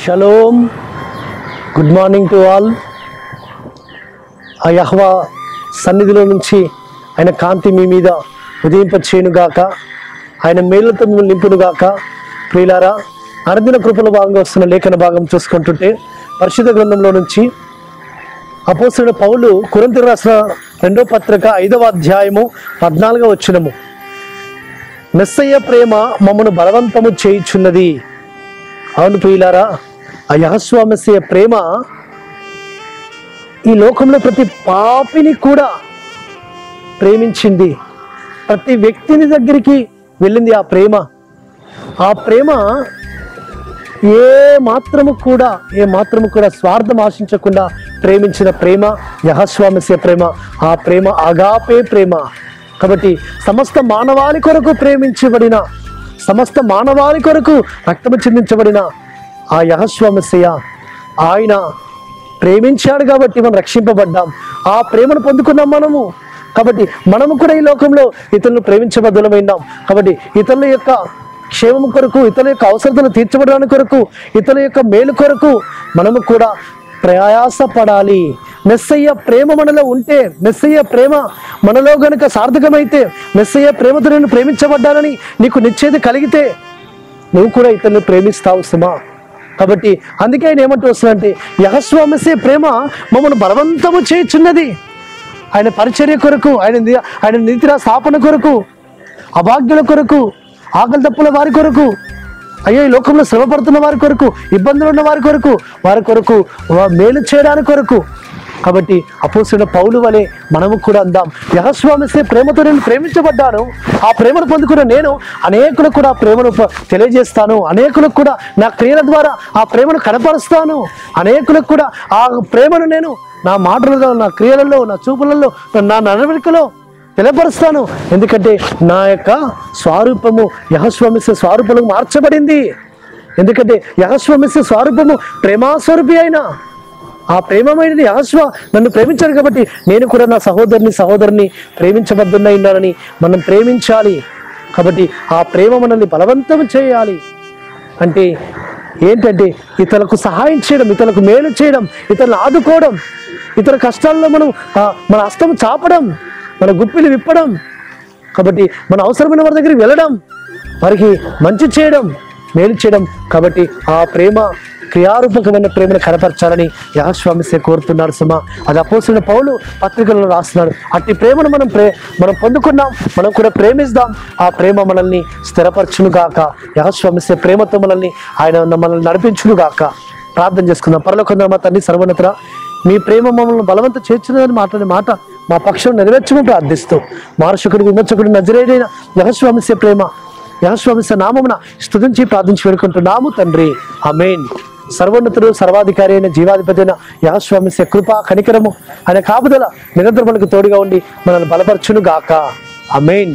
Shalom. Good morning to all. ఆ యెహోవా సన్నిధిలో నుంచి ఆయన కాంతి మీ మీద ఉదయింపచేయునుగాక, ఆయన మేలుతో మిమ్మల్ని నింపునుగాక. ప్రియులారా, అనుదిన కృపల భాగంగా వస్తున్న లేఖన భాగం చూసుకుంటుంటే పరిశుద్ధ గ్రంథంలో నుంచి అపోస్తలుడైన పౌలు కొరింథీయులకు రాసిన 2వ పత్రిక 5వ అధ్యాయము 14వ వచనము, మెస్సయ్య ప్రేమ మమ్మను బలవంతము చేయుచున్నది. అవును ప్రియులారా, ఆ యెహోవా మెస్సయ్య ప్రేమ ఈ లోకంలో ప్రతి పాపిని కూడా ప్రేమించింది. ప్రతి వ్యక్తిని దగ్గరికి వెళ్ళింది ఆ ప్రేమ. ఆ ప్రేమ ఏ మాత్రము కూడా స్వార్థం ఆశించకుండా ప్రేమించిన ప్రేమ యెహోవా మెస్సయ్య ప్రేమ. ఆ ప్రేమ అగాపే ప్రేమ. కాబట్టి సమస్త మానవాళి కొరకు ప్రేమించబడిన, సమస్త మానవాళి కొరకు రక్తము చిందించబడిన ఆ యెహోవా మెస్సయ్య ఆయన ప్రేమించాడు కాబట్టి మనం రక్షింపబడ్డాం. ఆ ప్రేమను పొందుకున్నాం మనము. కాబట్టి మనము కూడా ఈ లోకంలో ఇతరులను ప్రేమించబద్ధులమైనాం. కాబట్టి ఇతరుల యొక్క క్షేమం కొరకు, ఇతరుల యొక్క అవసరతలు తీర్చబడడానికి కొరకు, ఇతరుల యొక్క మేలు కొరకు మనము కూడా ప్రయాసపడాలి. మెస్సయ్య ప్రేమ మనలో ఉంటే, మెస్సయ్య ప్రేమ మనలో గనుక సార్థకమైతే, మెస్సయ్య ప్రేమతో నేను ప్రేమించబడ్డానని నీకు నిశ్చయిత కలిగితే నువ్వు కూడా ఇతరులను ప్రేమిస్తావు సుమా. కాబట్టి అందుకే ఆయన ఏమంటూ వస్తుందంటే, యెహోవా మెస్సయ్య ప్రేమ మమ్మల్ని బలవంతము చేయుచున్నది. ఆయన పరిచర్య కొరకు, ఆయన నీతిరా స్థాపన కొరకు, అభాగ్యుల కొరకు, ఆకలి తప్పుల వారి కొరకు, అయ్యో ఈ లోకంలో శ్రమ పడుతున్న వారి కొరకు, ఇబ్బందులు ఉన్న వారి కొరకు మేలు చేయడానికి కొరకు. కాబట్టి అపోస్తలుడైన పౌలు వలె మనము కూడా అందాం, యెహోవా మెస్సయ్య ప్రేమతో నేను ప్రేమించబడ్డాను. ఆ ప్రేమను పొందుకున్న నేను అనేకులకు కూడా ఆ ప్రేమను తెలియజేస్తాను. అనేకులకు కూడా నా క్రియల ద్వారా ఆ ప్రేమను కనపరుస్తాను. అనేకులకు కూడా ఆ ప్రేమను నేను నా మాటలలో, నా క్రియలలో, నా చూపులలో, నా నడవడికలో తెలియపరుస్తాను. ఎందుకంటే నా యొక్క స్వరూపము యెహోవా మెస్సయ్య స్వరూపంలో మార్చబడింది. ఎందుకంటే యెహోవా మెస్సయ్య స్వరూపము ప్రేమాస్వరూపి అయిన ఆ ప్రేమమైన యెహోవా నన్ను ప్రేమించాడు. కాబట్టి నేను కూడా నా సహోదరుని ప్రేమించబద్దున్నానని మనం ప్రేమించాలి. కాబట్టి ఆ ప్రేమ మనల్ని బలవంతం చేయాలి. అంటే ఏంటంటే ఇతరులకు సహాయం చేయడం, ఇతరులకు మేలు చేయడం, ఇతరులను ఆదుకోవడం, ఇతర కష్టాల్లో మనం మన హస్తం చాపడం, మన గుప్పిలు విప్పడం. కాబట్టి మన అవసరమైన వారి దగ్గరికి వెళ్ళడం, వారికి మంచి చేయడం, మేలు చేయడం. కాబట్టి ఆ ప్రేమ క్రియారూపకమైన ప్రేమను కనపరచాలని యెహోవా మెస్సయ్య కోరుతున్నాడు సుమా. అది అపోస్తలుడైన పౌలు పత్రికలలో రాస్తున్నాడు. అట్టి ప్రేమను మనం పొందుకున్నాం. మనం కూడా ప్రేమిస్తాం. ఆ ప్రేమ మనల్ని స్థిరపరచునుగాక. యెహోవా మెస్సయ్య ప్రేమతో మనల్ని నడిపించునుగాక. ప్రార్థన చేసుకుందాం. పరలోకమందున్న మా తండ్రి సర్వోన్నతుడా, మీ ప్రేమ మమ్మల్ని బలవంతం చేర్చున్నదని మాట్లాడే మాట మా పక్షం నెరవేర్చమని ప్రార్థిస్తూ, మారశకుడు విమర్శకుడు నజరేయుడైన యెహోవా మెస్సయ్య ప్రేమ, యెహోవా మెస్సయ్య నామమున స్తుతించి ప్రార్థించి వేడుకుంటున్నాము తండ్రి. ఆమేన్. సర్వోన్నతుడు, సర్వాధికారి అయిన జీవాధిపతి అయిన యెహోవా మెస్సయ్య కృప, కనికరము, ఆయన కాపుదల నిరంతరం మనకు తోడుగా ఉండి మనల్ని బలపరచును గాక. ఆమేన్.